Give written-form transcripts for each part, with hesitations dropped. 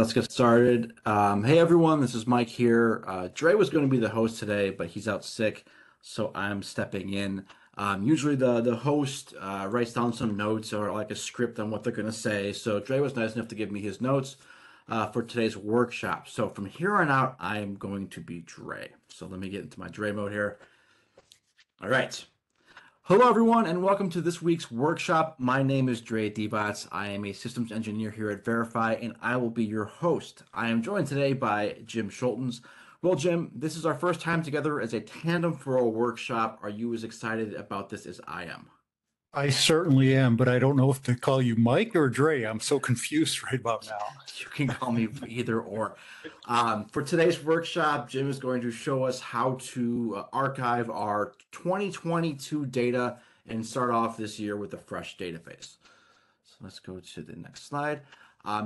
let's get started. Hey everyone, this is Mike here. Dre was going to be the host today, but he's out sick, so I'm stepping in. Usually the host writes down some notes or like a script on what they're going to say. So Dre was nice enough to give me his notes for today's workshop. So from here on out, I am going to be Dre. So let me get into my Dre mode here. All right. Hello, everyone, and welcome to this week's workshop. My name is Dre Debots. I am a systems engineer here at Variphy, and I will be your host. I am joined today by Jim Schultens. Well, Jim, this is our first time together as a tandem for a workshop. Are you as excited about this as I am? I certainly am, but I don't know if to call you Mike or Dre. I'm so confused right about now. You can call me either or. For today's workshop, Jim is going to show us how to archive our 2022 data and start off this year with a fresh database. So let's go to the next slide.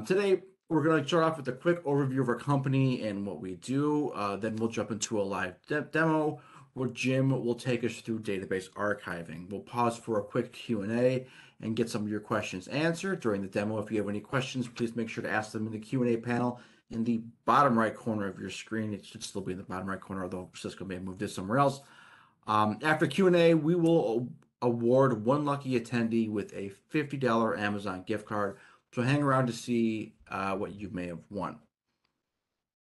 Today, we're going to start off with a quick overview of our company and what we do. Then we'll jump into a live demo where Jim will take us through database archiving. We'll pause for a quick Q&A and get some of your questions answered during the demo. If you have any questions, please make sure to ask them in the Q&A panel in the bottom right corner of your screen. It should still be in the bottom right corner, although Cisco may have moved this somewhere else. After Q&A, we will award one lucky attendee with a $50 Amazon gift card. So hang around to see what you may have won.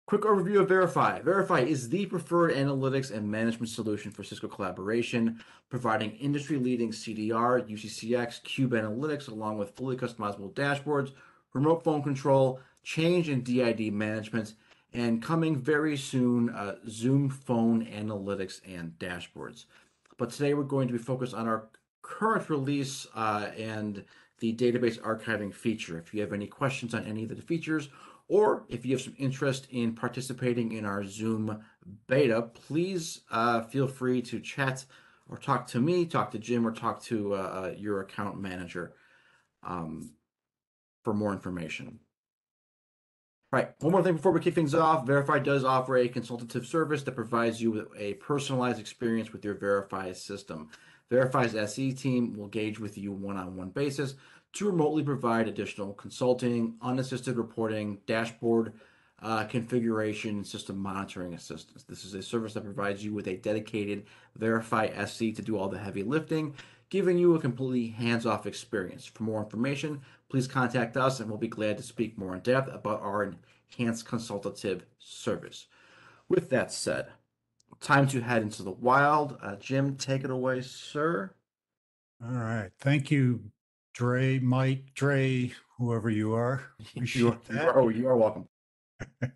Quick overview of Variphy. Variphy is the preferred analytics and management solution for Cisco collaboration, providing industry-leading CDR, UCCX, Cube analytics, along with fully customizable dashboards, remote phone control, change and DID management, and coming very soon, Zoom phone analytics and dashboards. But today we're going to be focused on our current release and the database archiving feature. If you have any questions on any of the features, or if you have some interest in participating in our Zoom beta, please feel free to chat or talk to me, talk to Jim, or talk to your account manager for more information. Right. One more thing before we kick things off. Variphy does offer a consultative service that provides you with a personalized experience with your Variphy system. Variphy's SE team will engage with you one-on-one basis to remotely provide additional consulting, unassisted reporting, dashboard configuration, and system monitoring assistance. This is a service that provides you with a dedicated Variphy SE to do all the heavy lifting, giving you a completely hands-off experience. For more information, please contact us and we'll be glad to speak more in depth about our enhanced consultative service. With that said, time to head into the wild. Jim, take it away, sir. All right. Thank you, Dre, Mike, Dre, whoever you are. Appreciate that. You are welcome. All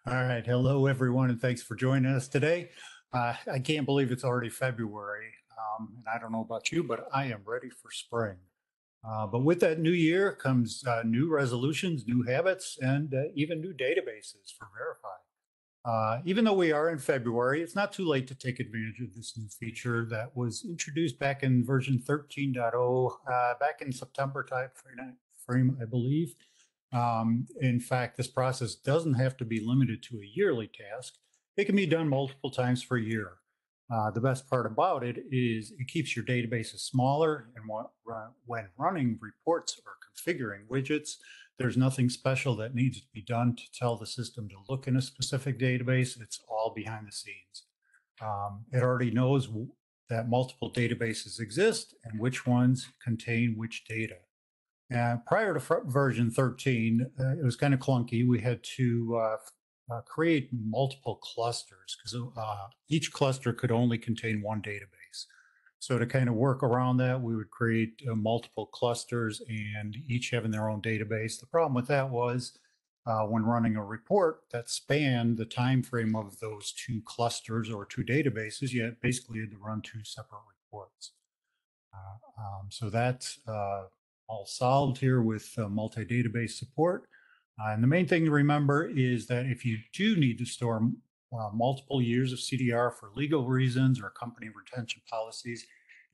right. Hello, everyone, and thanks for joining us today. I can't believe it's already February, and I don't know about you, but I am ready for spring. But with that new year comes new resolutions, new habits, and even new databases for Variphy. Even though we are in February, it's not too late to take advantage of this new feature that was introduced back in version 13.0, back in September frame, I believe. In fact, this process doesn't have to be limited to a yearly task. It can be done multiple times per year. The best part about it is it keeps your databases smaller, and when running reports or configuring widgets, there's nothing special that needs to be done to tell the system to look in a specific database. It's all behind the scenes. It already knows that multiple databases exist and which ones contain which data. And prior to version 13, it was kind of clunky. We had to create multiple clusters because each cluster could only contain one database. So to kind of work around that, we would create multiple clusters and each having their own database. The problem with that was when running a report that spanned the time frame of those two clusters or two databases, you basically had to run two separate reports. So that's all solved here with multi-database support. And the main thing to remember is that if you do need to store multiple years of CDR for legal reasons or company retention policies,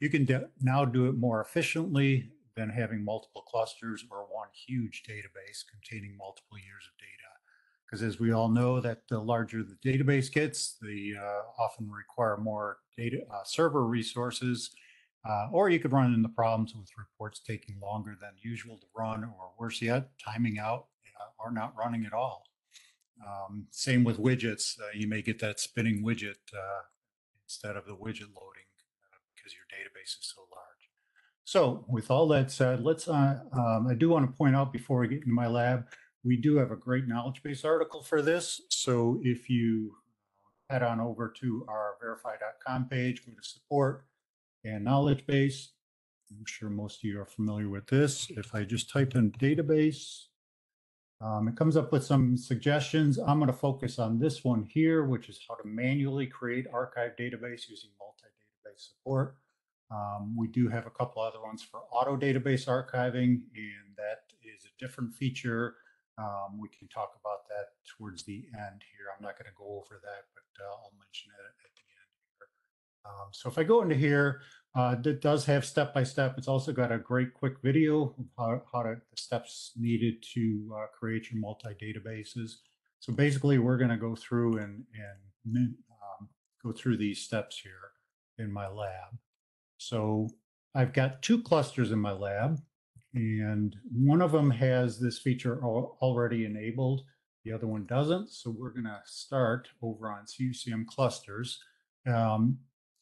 you can now do it more efficiently than having multiple clusters or one huge database containing multiple years of data. Because as we all know, that the larger the database gets, the often require more data server resources, or you could run into problems with reports taking longer than usual to run, or worse yet, timing out are not running at all. Same with widgets. You may get that spinning widget instead of the widget loading because your database is so large. So with all that said, I do want to point out before we get into my lab, we do have a great knowledge base article for this. So if you head on over to our variphy.com page, go to support and knowledge base. I'm sure most of you are familiar with this. If I just type in database, it comes up with some suggestions. I'm going to focus on this one here, which is how to manually create archive database using multi-database support. We do have a couple other ones for auto database archiving, and that is a different feature. We can talk about that towards the end here. I'm not going to go over that, but I'll mention it at the end here. So if I go into here, it does have step-by-step. It's also got a great quick video of the steps needed to create your multi-databases. So basically, we're going to go through and go through these steps here in my lab. So I've got two clusters in my lab, and one of them has this feature already enabled. The other one doesn't. So we're going to start over on CUCM clusters.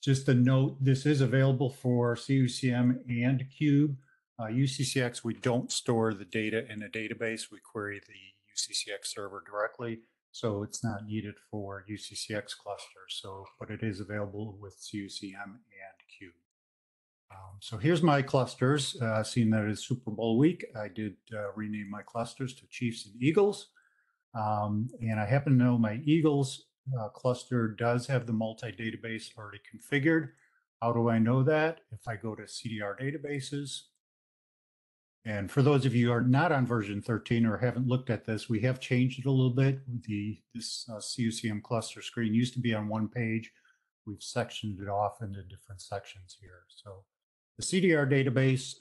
Just a note, this is available for CUCM and Cube. UCCX, we don't store the data in a database. We query the UCCX server directly. So it's not needed for UCCX clusters. But it is available with CUCM and Cube. So here's my clusters. Seeing that it's Super Bowl week, I did rename my clusters to Chiefs and Eagles. And I happen to know my Eagles cluster does have the multi-database already configured. How do I know that? If I go to CDR databases, and for those of you who are not on version 13 or haven't looked at this, we have changed it a little bit. This CUCM cluster screen used to be on one page. We've sectioned it off into different sections here. So the CDR database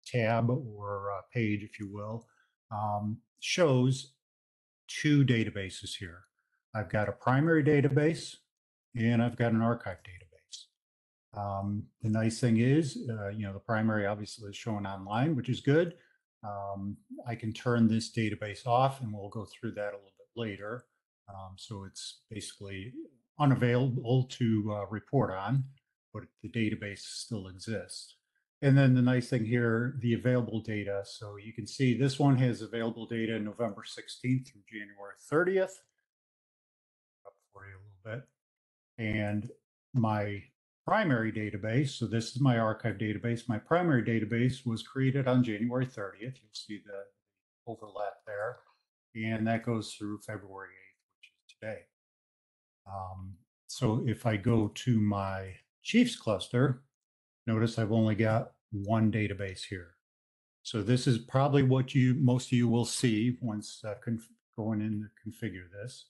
tab or page, if you will, shows two databases here. I've got a primary database and I've got an archive database. The nice thing is, the primary obviously is shown online, which is good. I can turn this database off and we'll go through that a little bit later. So it's basically unavailable to report on, but the database still exists. And then the nice thing here, the available data. So you can see this one has available data November 16th through January 30th. Up for you a little bit. And my primary database, so this is my archive database. My primary database was created on January 30th. You'll see the overlap there. And that goes through February 8th, which is today. So if I go to my Chiefs cluster, notice I've only got one database here. So this is probably what most of you will see once going in to configure this.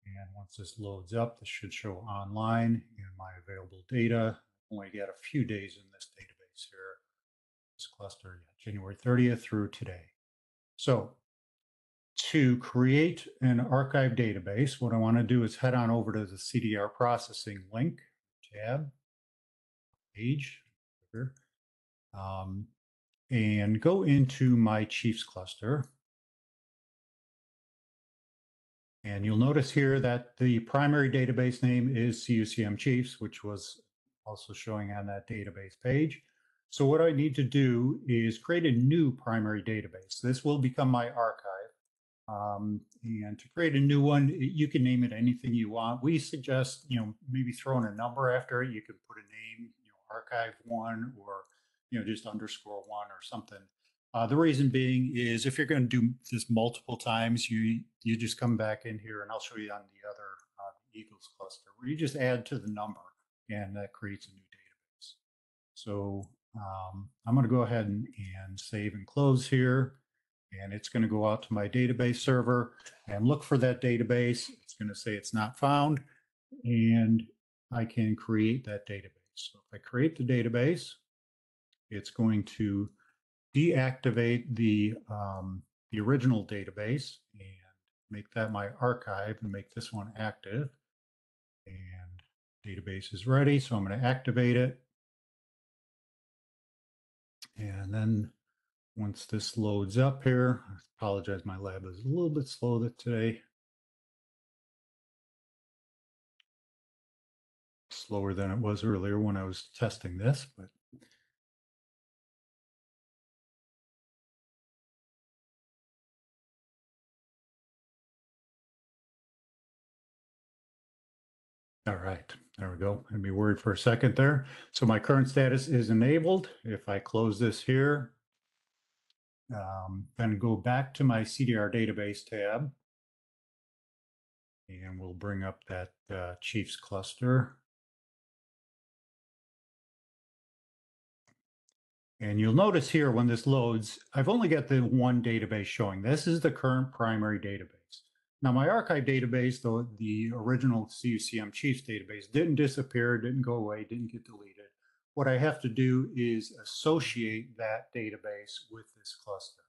And once this loads up, this should show online and my available data. Only got a few days in this database here. This cluster, January 30th through today. So to create an archive database, what I want to do is head on over to the CDR processing link, tab, page, and go into my Chiefs cluster. And you'll notice here that the primary database name is CUCM Chiefs, which was also showing on that database page. So what I need to do is create a new primary database. This will become my archive. And to create a new one, you can name it anything you want. We suggest, maybe throwing a number after it. You could put a name, archive1 or, just _1 or something. The reason being is if you're going to do this multiple times, you just come back in here, and I'll show you on the other Eagles cluster, where you just add to the number, and that creates a new database. So I'm going to go ahead and save and close here, and it's going to go out to my database server and look for that database. It's going to say it's not found, and I can create that database. So if I create the database, it's going to deactivate the original database and make that my archive and make this one active. And database is ready, so I'm going to activate it. And then Once this loads up here, I apologize, my lab is a little bit slow today. Slower than it was earlier when I was testing this, but all right, there we go. I'd be worried for a second there. So my current status is enabled. If I close this here, then go back to my CDR database tab, and we'll bring up that Chiefs cluster. And you'll notice here when this loads, I've only got the one database showing. This is the current primary database. Now my archive database, though the original CUCM Chiefs database didn't disappear, didn't go away, didn't get deleted. What I have to do is associate that database with this cluster.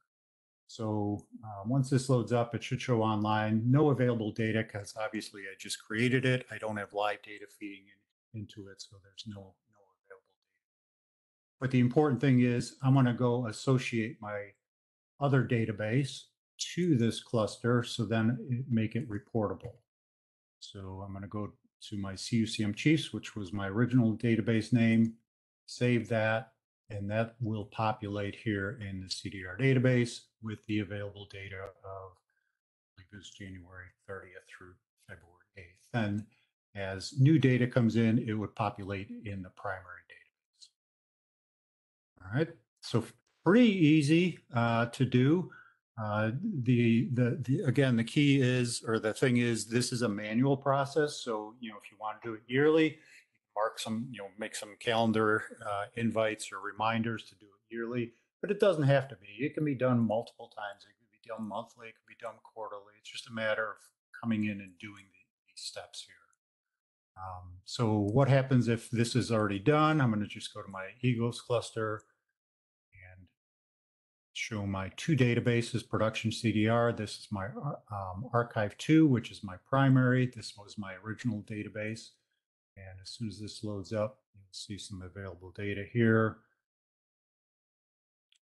So once this loads up, it should show online, no available data, because obviously I just created it. I don't have live data feeding into it, so there's no available data. But the important thing is I'm going to go associate my other database to this cluster, so then make it reportable. So I'm going to go to my CUCM Chiefs, which was my original database name, save that, and that will populate here in the CDR database with the available data of, I believe it was January 30th through February 8th. Then as new data comes in, it would populate in the primary database. All right, so pretty easy to do. Again, the key is, or the thing is, this is a manual process. So, if you want to do it yearly, you can mark some, make some calendar invites or reminders to do it yearly, but it doesn't have to be. It can be done multiple times. It can be done monthly. It can be done quarterly. It's just a matter of coming in and doing these steps here. So what happens if this is already done? I'm going to just go to my Eagles cluster and show my two databases, production CDR. This is my archive 2, which is my primary. This was my original database. And as soon as this loads up, you'll see some available data here.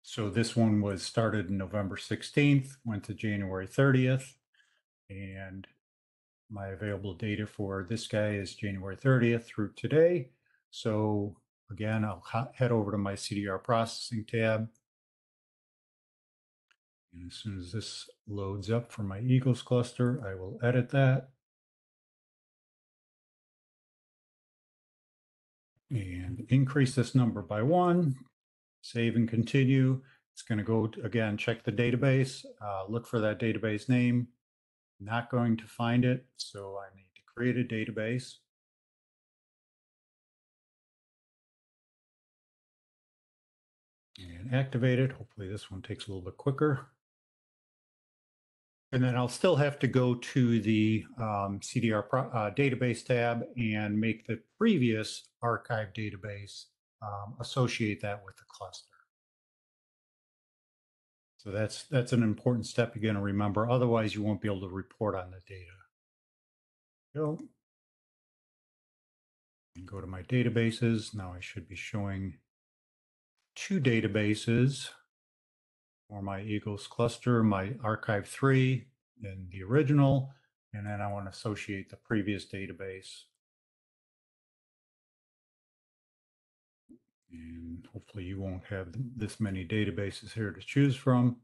So this one was started November 16th, went to January 30th. And my available data for this guy is January 30th through today. So again, I'll head over to my CDR processing tab. And as soon as this loads up for my Eagles cluster, I will edit that. And increase this number by 1, save and continue. It's going to go again, check the database, look for that database name. Not going to find it, so I need to create a database. And activate it. Hopefully this one takes a little bit quicker. And then I'll still have to go to the CDR database tab and make the previous archive database associate that with the cluster. So that's an important step you're going to remember. Otherwise, you won't be able to report on the data. And go to my databases. Now I should be showing two databases for my Eagles cluster, my archive 3 and the original, and then I want to associate the previous database. And hopefully you won't have this many databases here to choose from.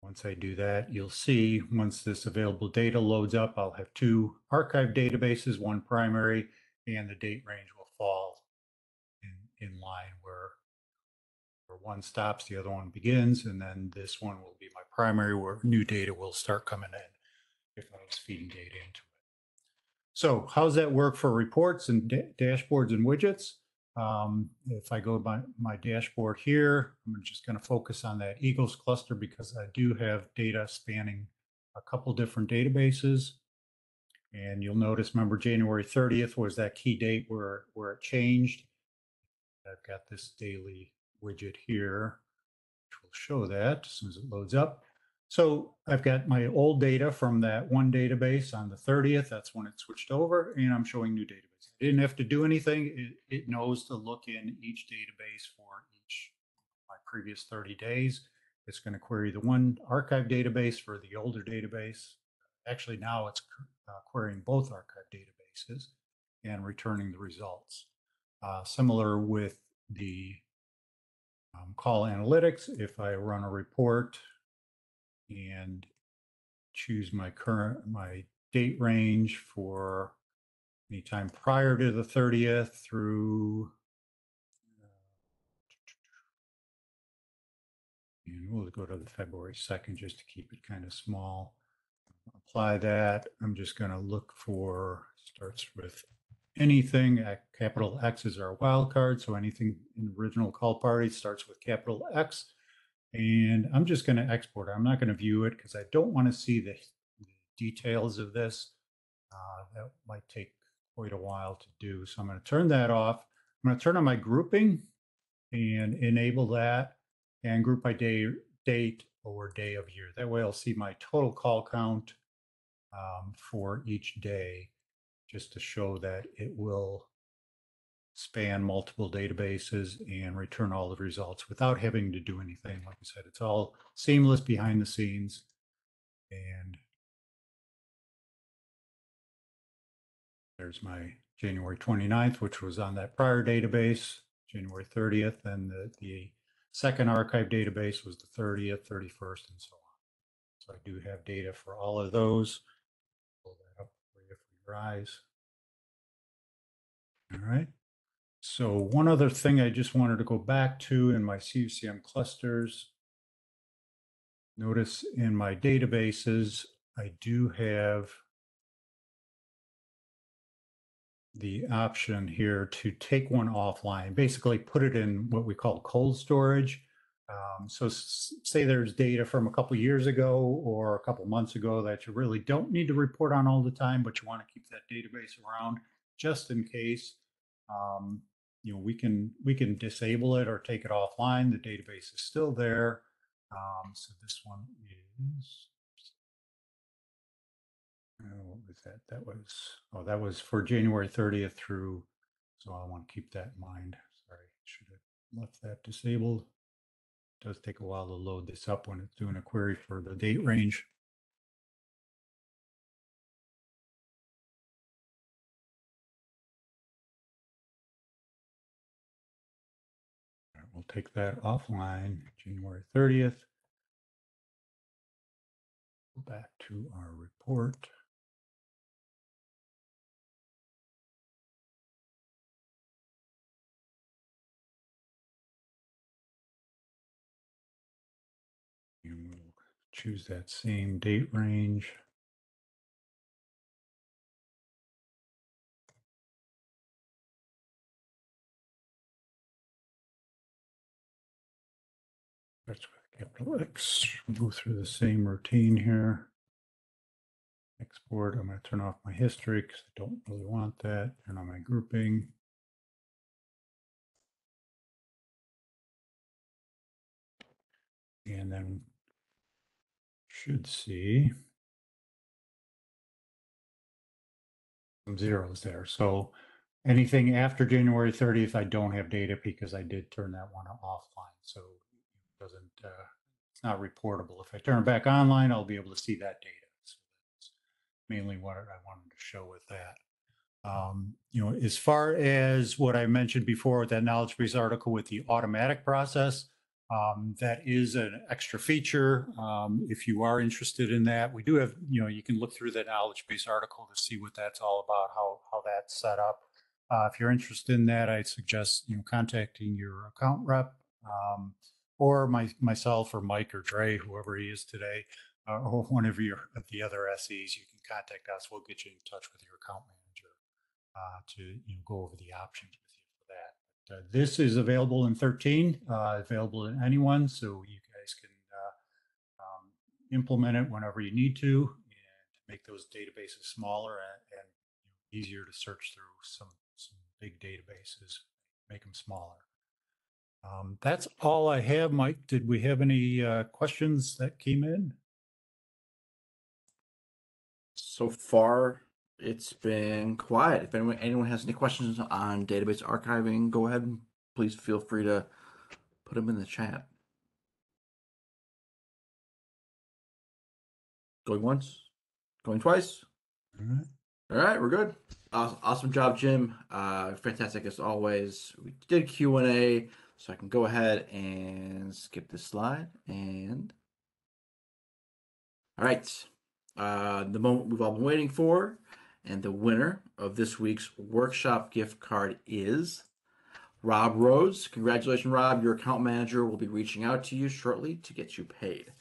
Once I do that, you'll see once this available data loads up, I'll have two archive databases, one primary, and the date range will fall in line where one stops, the other one begins, and then this one will be my primary where new data will start coming in if I was feeding data into it. So how's that work for reports and dashboards and widgets? If I go by my dashboard here, I'm just going to focus on that Eagles cluster because I do have data spanning a couple different databases. And you'll notice, remember, January 30th was that key date where it changed. I've got this daily widget here, which will show that as soon as it loads up. So I've got my old data from that one database on the 30th. That's when it switched over, and I'm showing new database. I didn't have to do anything. It knows to look in each database for each my previous 30 days. It's going to query the one archive database for the older database. Actually, now it's querying both archive databases and returning the results. Similar with the call analytics, if I run a report and choose my date range for any time prior to the 30th through, and we'll go to the February 2nd just to keep it kind of small. Apply that. I'm just going to look for, starts with anything. Capital X is our wild card. So anything in the original call party starts with capital X. And I'm just going to export it. I'm not going to view it because I don't want to see the details of this. That might take quite a while to do. So I'm going to turn that off. I'm going to turn on my grouping and enable that and group by date or day of year. That way I'll see my total call count for each day, just to show that it will span multiple databases and return all the results without having to do anything. Like I said, it's all seamless behind the scenes. And there's my January 29th, which was on that prior database, January 30th, and the second archive database was the 30th, 31st, and so on. So I do have data for all of those. Pull that up for you for your eyes. All right. So one other thing I just wanted to go back to in my CUCM clusters. Notice in my databases, I do have the option here to take one offline, basically put it in what we call cold storage. So say there's data from a couple years ago or a couple months ago that you really don't need to report on all the time, but you want to keep that database around just in case. You know, we can disable it or take it offline. The database is still there. So this one is, what was that? That was, that was for January 30th through, so I want to keep that in mind. Sorry, should have left that disabled. It does take a while to load this up when it's doing a query for the date range. All right, we'll take that offline, January 30th. Go back to our report. And we'll choose that same date range. Starts with capital X. We'll go through the same routine here. Export. I'm going to turn off my history because I don't really want that. Turn on my grouping. And then should see some zeros there. So anything after January 30th, I don't have data because I did turn that one offline. So it doesn't, it's not reportable. If I turn it back online, I'll be able to see that data. So that's mainly what I wanted to show with that. You know, as far as what I mentioned before with that knowledge base article with the automatic process, that is an extra feature. If you are interested in that, we do have, you know, you can look through that knowledge base article to see what that's all about, how that's set up. If you're interested in that, I suggest, you know, contacting your account rep, or myself or Mike or Dre, whoever he is today, or one of the other SEs. You can contact us. We'll get you in touch with your account manager to, you know, go over the options with you for that. But, this is available in 13, available to anyone, so you guys can implement it whenever you need to and make those databases smaller and you know, easier to search through some big databases, make them smaller. That's all I have, Mike. Did we have any questions that came in? So far, it's been quiet. If anyone has any questions on database archiving, go ahead and please feel free to Put them in the chat. Going once, going twice. All right. All right, we're good. Awesome job, Jim. Fantastic as always. We did Q&A, so I can go ahead and skip this slide. And all right, the moment we've all been waiting for, and the winner of this week's workshop gift card is Rob Rhodes. Congratulations, Rob. Your account manager will be reaching out to you shortly to get you paid.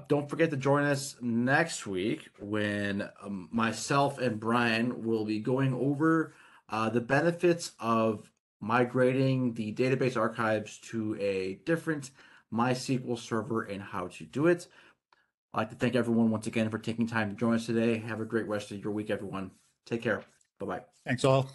Don't forget to join us next week when myself and Brian will be going over the benefits of migrating the database archives to a different MySQL server and how to do it. I'd like to thank everyone once again for taking time to join us today. Have a great rest of your week, everyone. Take care. Bye-bye. Thanks all.